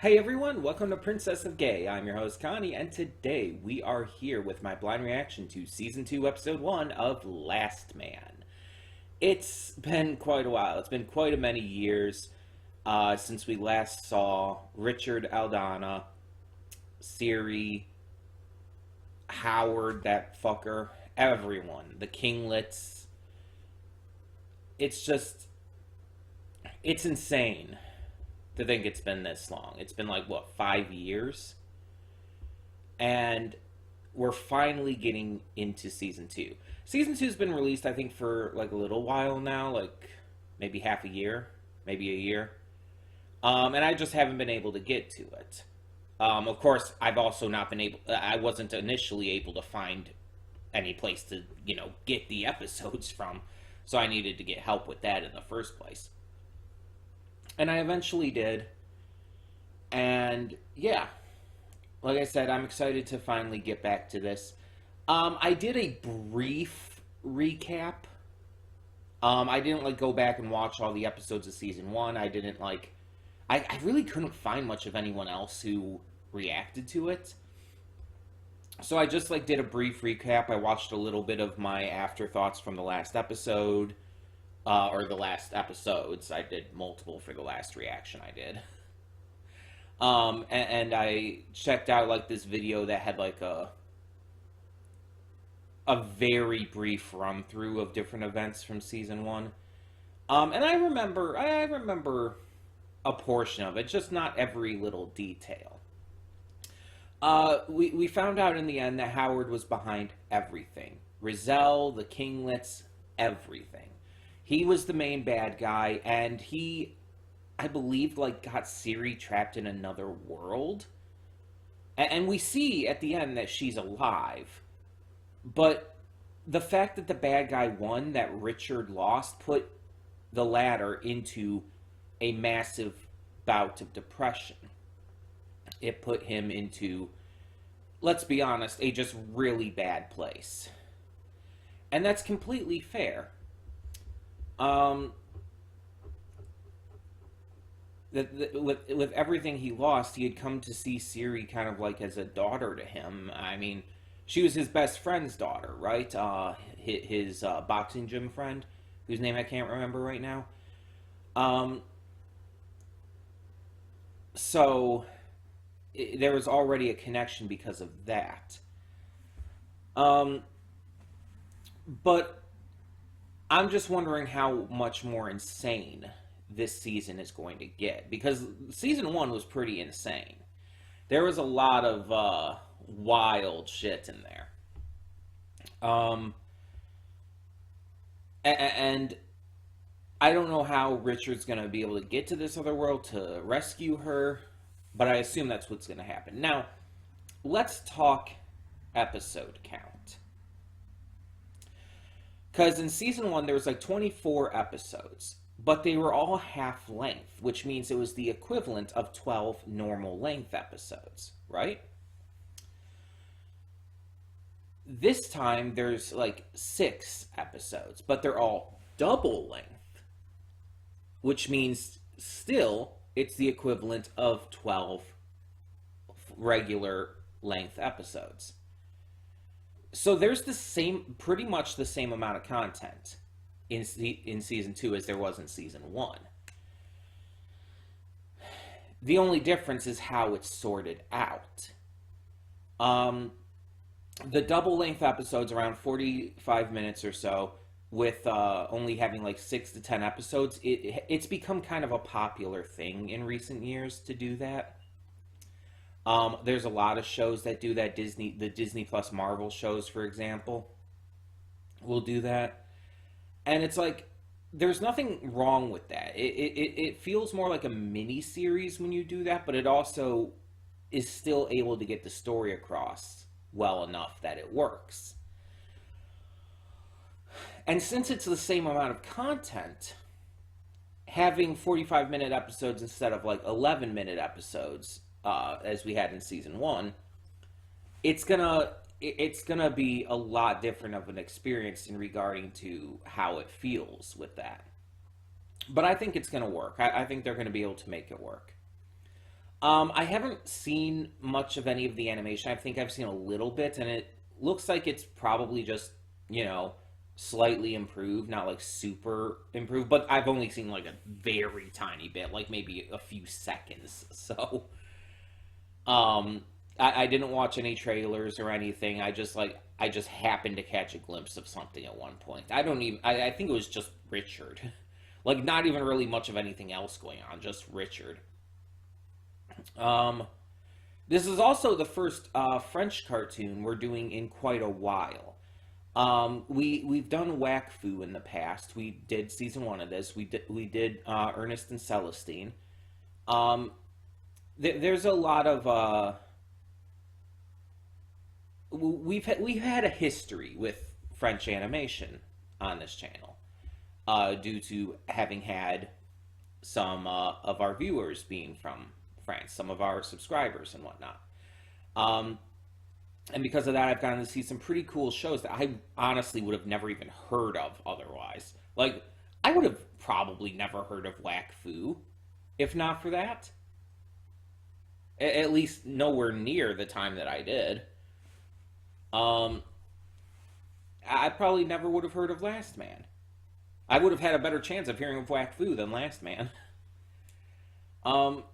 Hey everyone, welcome to Princess of Gay. I'm your host Connie, and today we are here with my blind reaction to Season 2, Episode 1 of Last Man. It's been quite a while. It's been quite a many years since we last saw Richard, Aldana, Siri, Howard, that fucker, everyone, the Kinglets. It's just, it's insane to think it's been this long. It's been like, what, 5 years? And we're finally getting into season two. Season two's been released, I think, for like a little while now, like maybe half a year, maybe a year. And I just haven't been able to get to it. Of course, I've also not been able, I wasn't initially able to find any place to, get the episodes from. So I needed to get help with that in the first place. And I eventually did. And yeah, like I said, I'm excited to finally get back to this. I did a brief recap. I didn't like go back and watch all the episodes of season one. I didn't like. I really couldn't find much of anyone else who reacted to it. So I just like did a brief recap. I watched a little bit of my afterthoughts from the last episode, or the last episodes. I did multiple for the last reaction I did. And I checked out like this video that had like a very brief run through of different events from season one. And I remember a portion of it, just not every little detail. We found out in the end that Howard was behind everything. Rizal, the Kinglets, everything. He was the main bad guy, and he, I believe, like got Siri trapped in another world. And we see at the end that she's alive. But the fact that the bad guy won, that Richard lost, put the latter into a massive bout of depression. It put him into, let's be honest, a just really bad place. And that's completely fair. Um, with everything he lost, he had come to see Siri kind of like as a daughter to him. I mean, she was his best friend's daughter, right? His boxing gym friend, whose name I can't remember right now. Um, so there was already a connection because of that. Um, but I'm just wondering how much more insane this season is going to get, because season one was pretty insane. There was a lot of wild shit in there. Um, and I don't know how Richard's going to be able to get to this other world to rescue her, but I assume that's what's going to happen. Now, let's talk episode count. Because in season one, there was like 24 episodes, but they were all half length, which means it was the equivalent of 12 normal length episodes, right? This time, there's like 6 episodes, but they're all double length, which means still it's the equivalent of 12 regular length episodes. So there's the same, pretty much the same amount of content in season two as there was in season one. The only difference is how it's sorted out. The double length episodes, around 45 minutes or so, with only having like 6 to 10 episodes, it's become kind of a popular thing in recent years to do that. There's a lot of shows that do that. The Disney Plus Marvel shows, for example, will do that. And it's like, there's nothing wrong with that. It feels more like a mini series when you do that, but it also is still able to get the story across well enough that it works. And since it's the same amount of content, having 45-minute episodes instead of like 11-minute episodes, as we had in season one, it's gonna be a lot different of an experience in regarding to how it feels with that. But I think it's gonna work. I think they're gonna be able to make it work. I haven't seen much of any of the animation. I think I've seen a little bit, and it looks like it's probably just, you know, slightly improved, not like super improved, but I've only seen like a very tiny bit, like maybe a few seconds. So, um, I didn't watch any trailers or anything. I just happened to catch a glimpse of something at one point. I think it was just Richard. Like, not even really much of anything else going on, just Richard. Um, this is also the first French cartoon we're doing in quite a while. We've done Whack Fu in the past. We did season one of this. We did Ernest and Celestine. Um, there's a lot of we've had a history with French animation on this channel, due to having had some of our viewers being from France, some of our subscribers and whatnot. Um, and because of that, I've gotten to see some pretty cool shows that I honestly would have never even heard of otherwise. Like, I would have probably never heard of Whack Fu if not for that. At least nowhere near the time that I did. Um, I probably never would have heard of Last Man. I would have had a better chance of hearing of Whack Fu than Last Man. Um,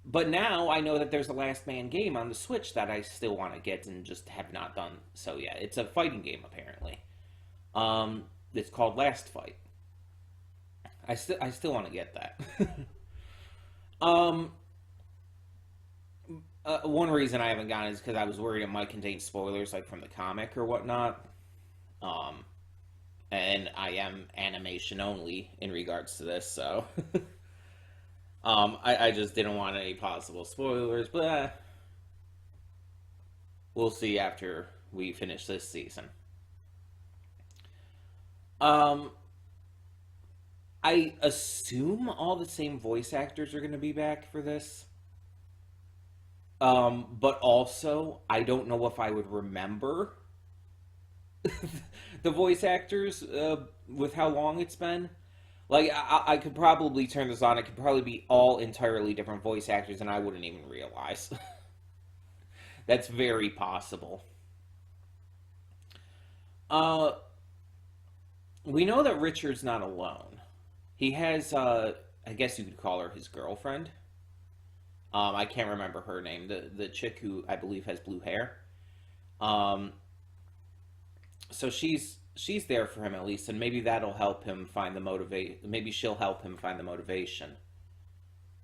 but now I know that there's a Last Man game on the Switch that I still want to get and just have not done so yet. It's a fighting game apparently. It's called Last Fight. I still want to get that. um, one reason I haven't gotten it is because I was worried it might contain spoilers like from the comic or whatnot. Um, and I am animation only in regards to this, so I just didn't want any possible spoilers, but we'll see after we finish this season. Um, I assume all the same voice actors are going to be back for this. But also, I don't know if I would remember the voice actors with how long it's been. Like, I could probably turn this on. It could probably be all entirely different voice actors, and I wouldn't even realize. That's very possible. Uh, we know that Richard's not alone. He has, I guess you could call her his girlfriend. I can't remember her name. The chick who I believe has blue hair. Um, so she's there for him at least, and maybe that'll help him find the motivate. Maybe she'll help him find the motivation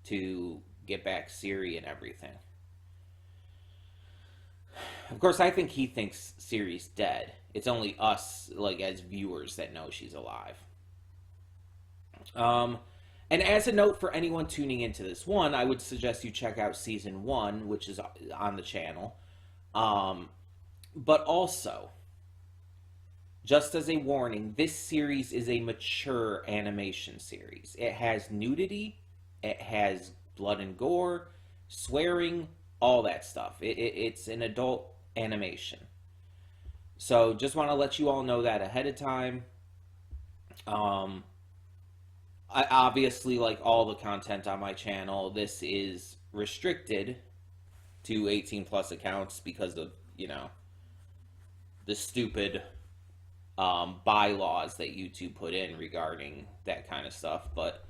to get back Siri and everything. Of course, I think he thinks Siri's dead. It's only us, like as viewers, that know she's alive. Um, and as a note for anyone tuning into this one, I would suggest you check out season one, which is on the channel. Um, but also, just as a warning, this series is a mature animation series. It has nudity, it has blood and gore, swearing, all that stuff. It's an adult animation. So just want to let you all know that ahead of time. Um, I obviously, like all the content on my channel, this is restricted to 18 plus accounts because of, the stupid bylaws that YouTube put in regarding that kind of stuff. But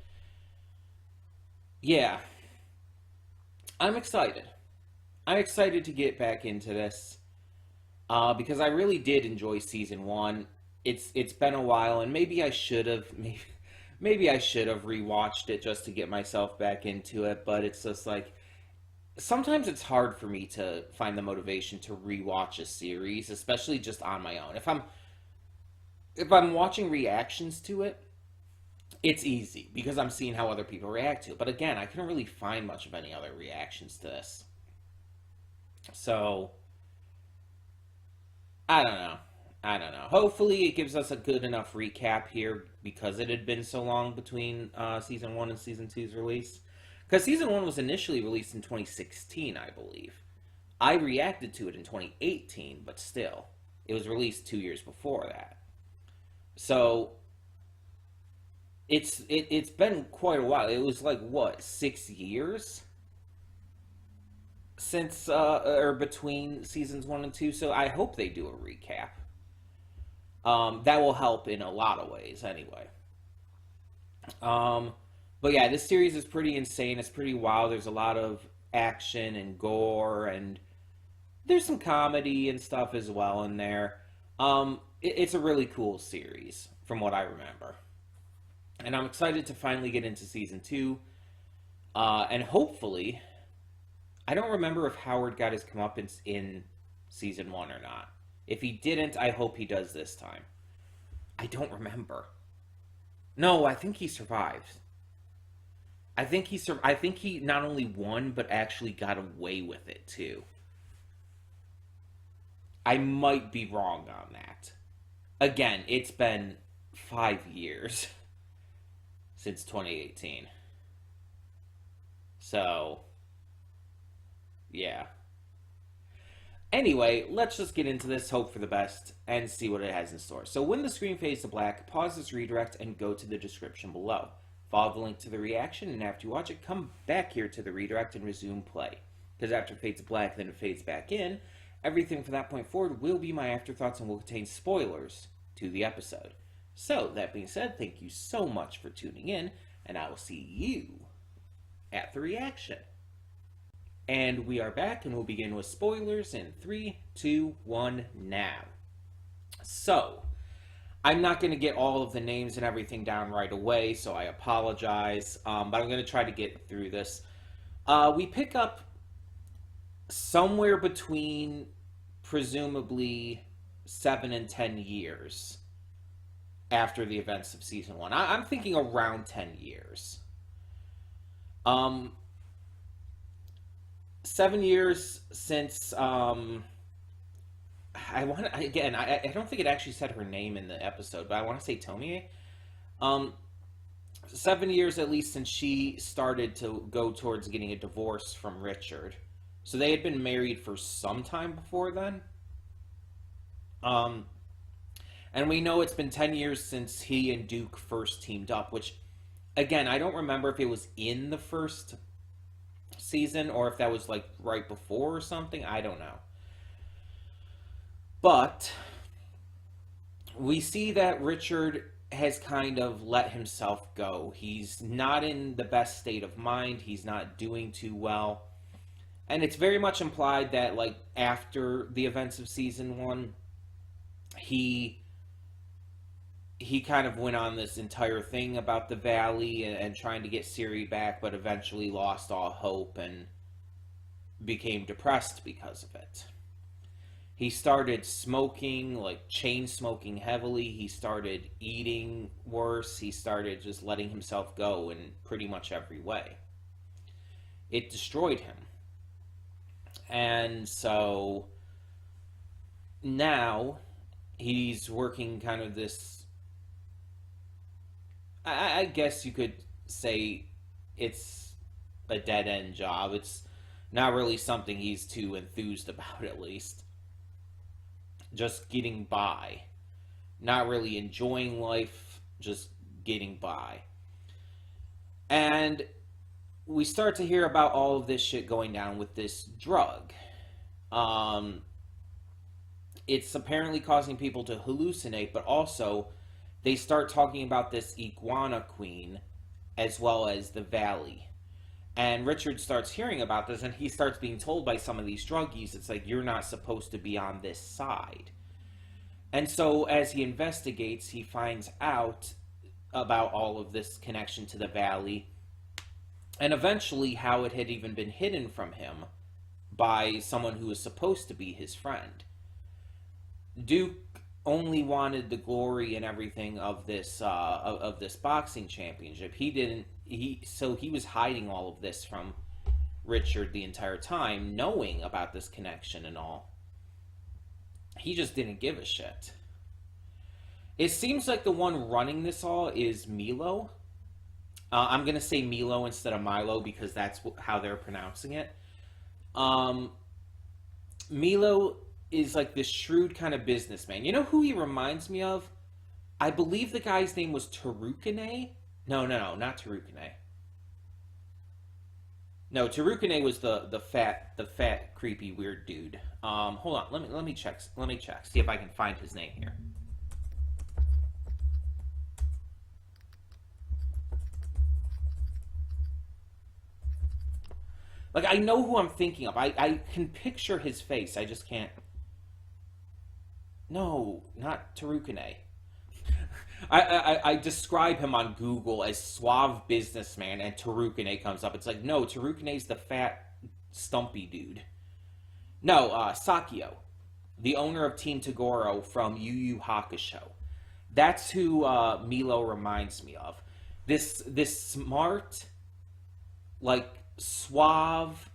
yeah, I'm excited. I'm excited to get back into this because I really did enjoy season one. It's been a while, and maybe I should have maybe I should have rewatched it just to get myself back into it. But it's just like sometimes it's hard for me to find the motivation to rewatch a series, especially just on my own. If I'm watching reactions to it, it's easy because I'm seeing how other people react to it. But again, I couldn't really find much of any other reactions to this. So, I don't know. I don't know. Hopefully, it gives us a good enough recap here because it had been so long between season one and season two's release. Because season one was initially released in 2016, I believe. I reacted to it in 2018, but still, it was released 2 years before that. So it's been quite a while. It was like what, 6 years since or between seasons 1 and 2. So I hope they do a recap. That will help in a lot of ways, anyway. Um, but yeah, this series is pretty insane. It's pretty wild. There's a lot of action and gore, and there's some comedy and stuff as well in there. It's a really cool series from what I remember, and I'm excited to finally get into season 2. And hopefully, I don't remember if Howard got his comeuppance in season 1 or not. If he didn't, I hope he does this time. I don't remember. No, I think he survived. I think he not only won but actually got away with it too. I might be wrong on that. Again, it's been 5 years since 2018. So, yeah. Anyway, let's just get into this, hope for the best, and see what it has in store. So when the screen fades to black, pause this redirect and go to the description below. Follow the link to the reaction, and after you watch it, come back here to the redirect and resume play. Because after it fades to black, then it fades back in. Everything from that point forward will be my afterthoughts and will contain spoilers to the episode. So, that being said, thank you so much for tuning in, and I will see you at the reaction. And we are back, and we'll begin with spoilers in 3, 2, 1, now. So, I'm not going to get all of the names and everything down right away, so I apologize, but I'm going to try to get through this. We pick up somewhere between, presumably, 7 and 10 years after the events of Season 1. I'm thinking around 10 years. 7 years since I want again. I don't think it actually said her name in the episode, but I want to say Tomie. 7 years at least since she started to go towards getting a divorce from Richard. So they had been married for some time before then. And we know it's been 10 years since he and Duke first teamed up, which, again, I don't remember if it was in the first season or if that was like right before or something. I don't know. But we see that Richard has kind of let himself go. He's not in the best state of mind. He's not doing too well. And it's very much implied that, like, after the events of season 1, he kind of went on this entire thing about the Valley and trying to get Siri back, but eventually lost all hope and became depressed because of it. He started smoking, like chain smoking heavily. He started eating worse. He started just letting himself go in pretty much every way. It destroyed him. And so now he's working kind of this, I guess you could say it's a dead end job. It's not really something he's too enthused about, at least. Just getting by. Not really enjoying life, just getting by. And we start to hear about all of this shit going down with this drug. It's apparently causing people to hallucinate, but also they start talking about this iguana queen as well as the Valley. And Richard starts hearing about this, and he starts being told by some of these druggies, it's like, you're not supposed to be on this side. And so as he investigates, he finds out about all of this connection to the Valley, and eventually how it had even been hidden from him by someone who was supposed to be his friend. Duke only wanted the glory and everything of this boxing championship. He was hiding all of this from Richard the entire time, knowing about this connection and all. He just didn't give a shit. It seems like the one running this all is Milo. I'm gonna say Milo instead of Milo because that's how they're pronouncing it. Milo is like this shrewd kind of businessman. You know who he reminds me of? I believe the guy's name was Tarukane. No, not Tarukane. No, Tarukane was the fat, creepy, weird dude. Hold on, let me check. Let me check. See if I can find his name here. Like, I know who I'm thinking of. I can picture his face. I just can't. No, not Tarukane. I describe him on Google as suave businessman, and Tarukane comes up. It's like, no, Tarukane's the fat, stumpy dude. No, Sakio, the owner of Team Tagoro from Yu Yu Hakusho. That's who Milo reminds me of. This smart, like suave,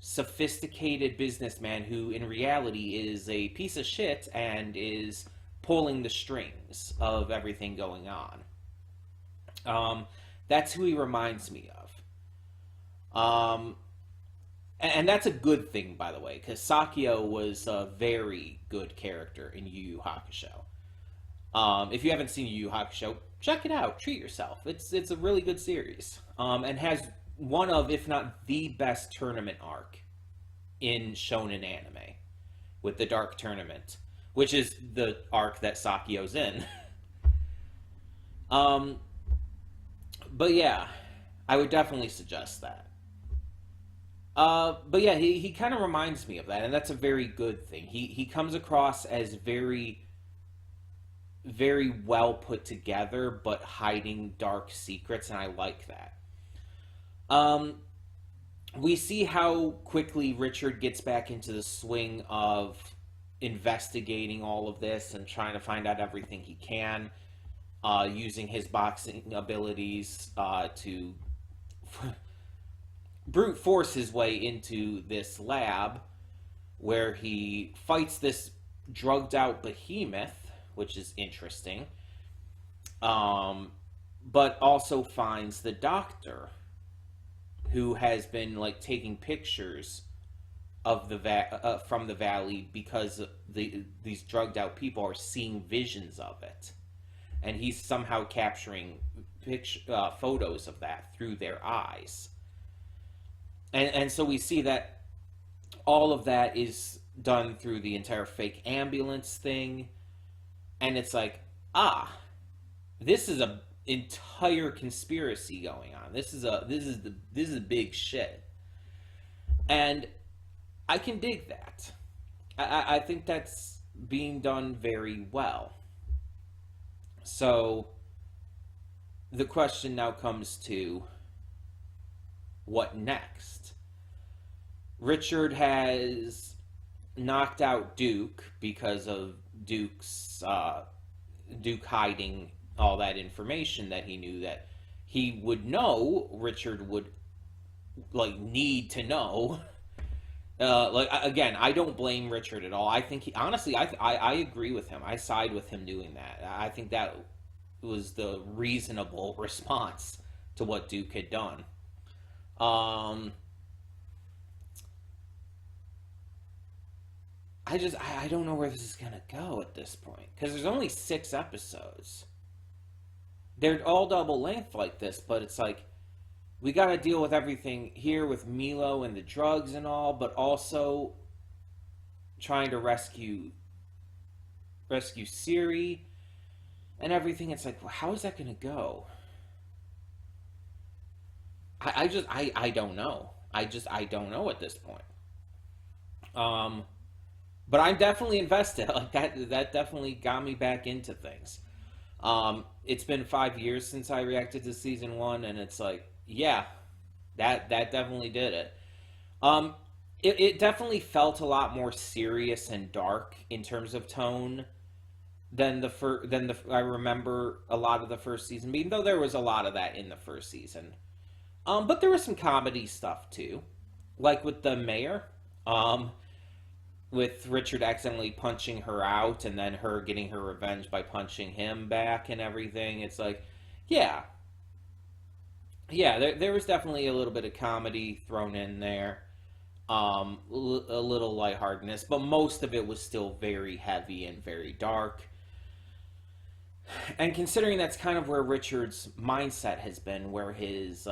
sophisticated businessman who in reality is a piece of shit and is pulling the strings of everything going on. That's who he reminds me of. And that's a good thing, by the way, because Sakio was a very good character in Yu Yu Hakusho. If you haven't seen Yu Yu Hakusho, check it out. Treat yourself. It's a really good series, and has one of, if not the best tournament arc in shonen anime, with the Dark Tournament, which is the arc that Sakio's in. But yeah, I would definitely suggest that. But yeah, he kind of reminds me of that, and that's a very good thing. He comes across as very, very well put together, but hiding dark secrets, and I like that. We see how quickly Richard gets back into the swing of investigating all of this and trying to find out everything he can, using his boxing abilities to brute force his way into this lab where he fights this drugged out behemoth, which is interesting, but also finds the doctor who has been like taking pictures of the from the valley because these drugged out people are seeing visions of it, and he's somehow capturing photos of that through their eyes, and so we see that all of that is done through the entire fake ambulance thing, and it's like, this is a entire conspiracy going on. This is big shit, and I can dig that. I think that's being done very well. So the question now comes to, what next? Richard has knocked out Duke because of Duke hiding all that information that he knew that he would know. Richard would like need to know. Like, again, I don't blame Richard at all. I think he, honestly, I agree with him. I side with him doing that. I think that was the reasonable response to what Duke had done. I don't know where this is gonna go at this point, because there's only 6 episodes. They're all double length like this, but it's like, we got to deal with everything here with Milo and the drugs and all, but also trying to rescue Siri and everything. It's like, well, how is that going to go? I don't know. I don't know at this point. But I'm definitely invested. Like that definitely got me back into things. It's been 5 years since I reacted to season 1, and it's like, yeah, that definitely did it. It definitely felt a lot more serious and dark in terms of tone than I remember a lot of the first season, even though there was a lot of that in the first season. But there was some comedy stuff too, like with the mayor, with Richard accidentally punching her out and then her getting her revenge by punching him back and everything. It's like, yeah, there was definitely a little bit of comedy thrown in there, a little lightheartedness, but most of it was still very heavy and very dark. And considering that's kind of where Richard's mindset has been, where his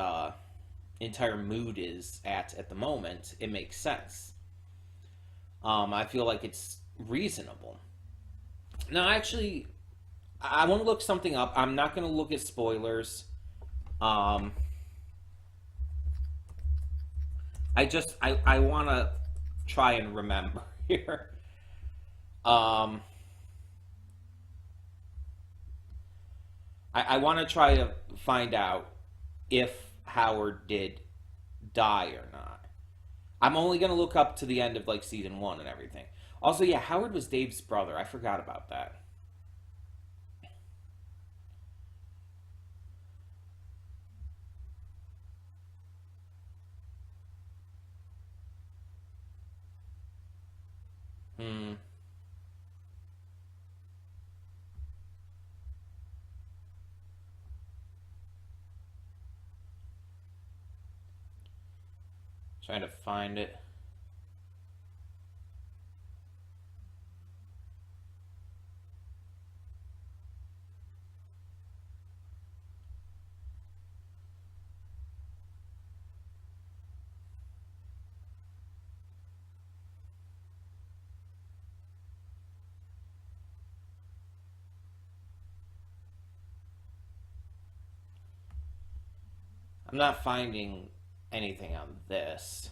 entire mood is at the moment, it makes sense. I feel like it's reasonable. Now, actually, I want to look something up. I'm not going to look at spoilers. Um, I want to try and remember here. Um, I want to try to find out if Howard did die or not. I'm only going to look up to the end of like season one and everything. Also, yeah, Howard was Dave's brother. I forgot about that. Hmm. Trying to find it. I'm not finding anything on this.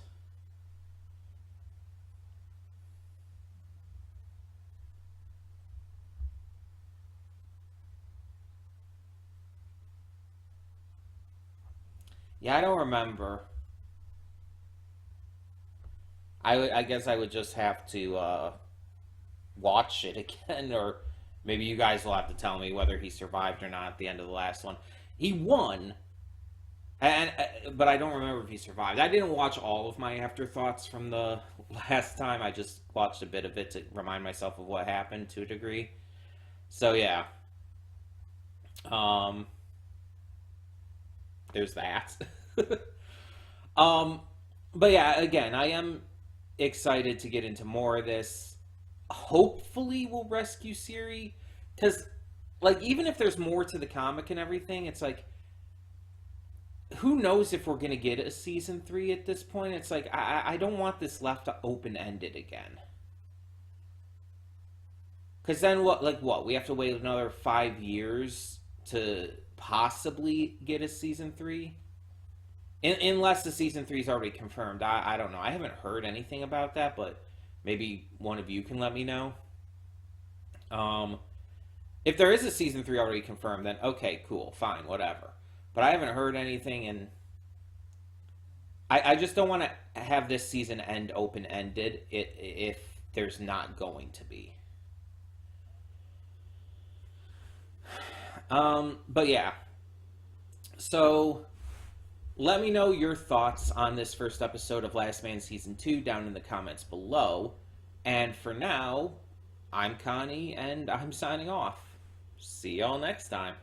Yeah, I don't remember. I guess I would just have to watch it again, or maybe you guys will have to tell me whether he survived or not at the end of the last one. He won, and but I don't remember if he survived. I didn't watch all of my afterthoughts from the last time. I just watched a bit of it to remind myself of what happened to a degree. So yeah, um, there's that. um, but yeah, again, I am excited to get into more of this. Hopefully, we'll rescue Siri because, like, even if there's more to the comic and everything, it's like who knows if we're gonna get a season three at this point. It's like I don't want this left open ended again. Because then what we have to wait another 5 years to possibly get a season three, unless the season three is already confirmed. I don't know. I haven't heard anything about that, but maybe one of you can let me know. Um, if there is a season three already confirmed, then okay, cool, fine, whatever. But I haven't heard anything, and I just don't want to have this season end open ended if there's not going to be. But yeah, so let me know your thoughts on this first episode of Last Man Season 2 down in the comments below. And for now, I'm Connie, and I'm signing off. See y'all next time.